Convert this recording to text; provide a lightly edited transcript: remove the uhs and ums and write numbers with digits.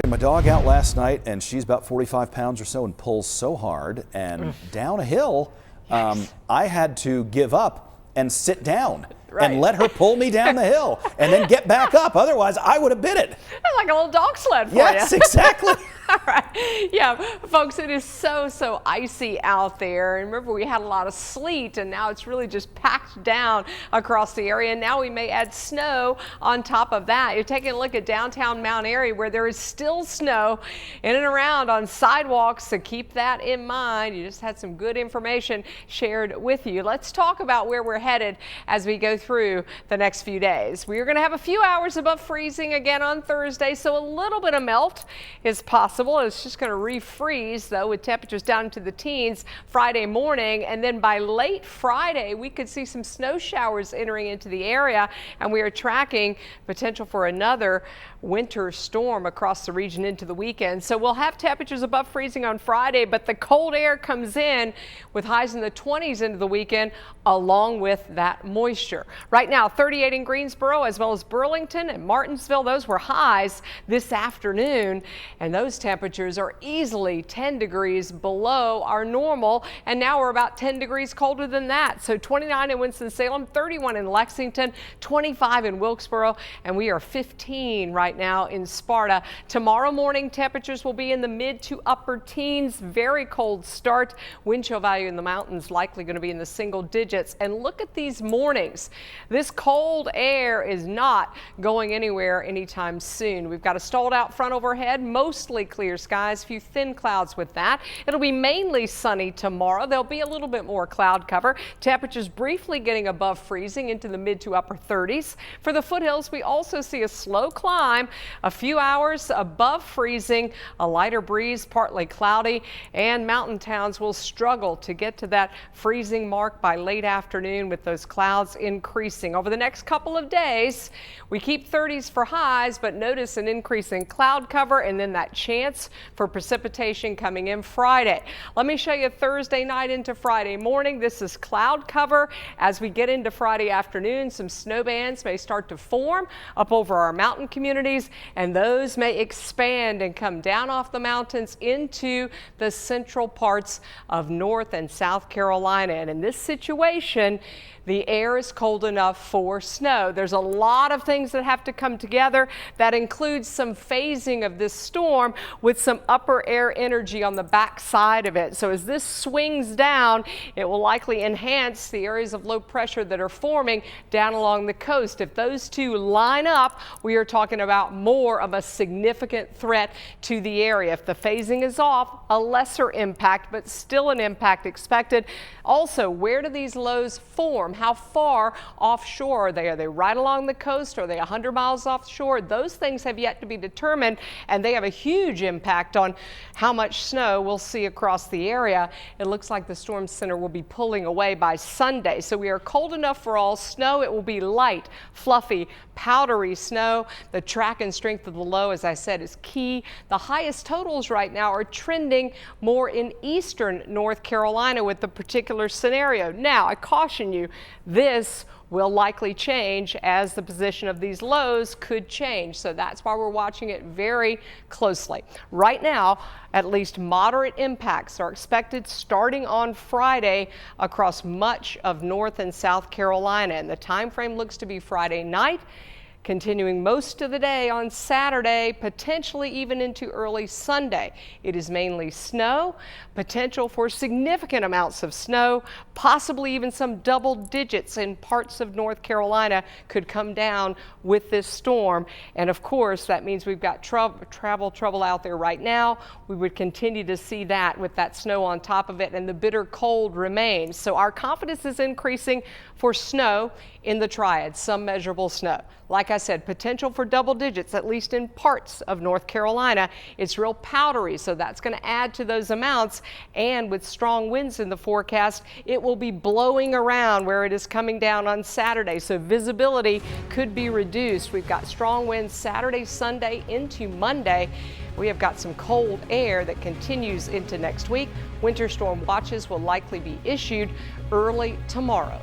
My dog out last night, and she's about 45 pounds or so and pulls so hard. And down a hill, I had to give up and sit down and let her pull me down the hill and then get back up. Otherwise, I would have bit it. That's like a little dog sled for you. Yes, exactly. All right. Yeah, folks, it is so icy out there. And remember, we had a lot of sleet, and now it's really just packed down across the area. And now we may add snow on top of that. You're taking a look at downtown Mount Airy, where there is still snow in and around on sidewalks, so keep that in mind. You just had some good information shared with you. Let's talk about where we're headed as we go through the next few days. We are going to have a few hours above freezing again on Thursday, so a little bit of melt is possible. It's just going to refreeze, though, with temperatures down into the teens Friday morning. And then by late Friday, we could see some snow showers entering into the area. And we are tracking potential for another winter storm across the region into the weekend. So we'll have temperatures above freezing on Friday, but the cold air comes in with highs in the 20s into the weekend, along with that moisture. Right now, 38 in Greensboro, as well as Burlington and Martinsville. Those were highs this afternoon, and those temperatures are easily 10 degrees below our normal, and now we're about 10 degrees colder than that. So 29 in Winston-Salem, 31 in Lexington, 25 in Wilkesboro, and we are 15 right now in Sparta. Tomorrow morning, temperatures will be in the mid to upper teens. Very cold start. Wind chill value in the mountains likely going to be in the single digits. And look at these mornings. This cold air is not going anywhere anytime soon. We've got a stalled out front overhead, mostly clear skies, few thin clouds with that. It'll be mainly sunny tomorrow. There'll be a little bit more cloud cover. Temperatures briefly getting above freezing into the mid to upper 30s. For the foothills, we also see a slow climb, a few hours above freezing, a lighter breeze, partly cloudy, and mountain towns will struggle to get to that freezing mark by late afternoon with those clouds increasing. Over the next couple of days, we keep 30s for highs, but notice an increase in cloud cover and then that chance for precipitation coming in Friday. Let me show you Thursday night into Friday morning. This is cloud cover. As we get into Friday afternoon, some snow bands may start to form up over our mountain communities, and those may expand and come down off the mountains into the central parts of North and South Carolina. And in this situation, the air is cold enough for snow. There's a lot of things that have to come together. That includes some phasing of this storm with some upper air energy on the back side of it. So as this swings down, it will likely enhance the areas of low pressure that are forming down along the coast. If those two line up, we are talking about more of a significant threat to the area. If the phasing is off, a lesser impact, but still an impact expected. Also, where do these lows form? How far offshore are they? Are they right along the coast? Are they 100 miles offshore? Those things have yet to be determined, and they have a huge impact on how much snow we'll see across the area. It looks like the storm center will be pulling away by Sunday. So we are cold enough for all snow. It will be light, fluffy, powdery snow. The track and strength of the low, as I said, is key. The highest totals right now are trending more in eastern North Carolina with the particular scenario. Now, I caution you, this will likely change as the position of these lows could change. So that's why we're watching it very closely. Right now, at least moderate impacts are expected starting on Friday across much of North and South Carolina. And the time frame looks to be Friday night, continuing most of the day on Saturday, potentially even into early Sunday. It is mainly snow, potential for significant amounts of snow, possibly even some double digits in parts of North Carolina could come down with this storm. And of course, that means we've got travel trouble out there right now. We would continue to see that with that snow on top of it, and the bitter cold remains. So our confidence is increasing for snow in the Triad, some measurable snow. Like I said, potential for double digits, at least in parts of North Carolina. It's real powdery, so that's going to add to those amounts. And with strong winds in the forecast, it will be blowing around where it is coming down on Saturday. So visibility could be reduced. We've got strong winds Saturday, Sunday into Monday. We have got some cold air that continues into next week. Winter storm watches will likely be issued early tomorrow.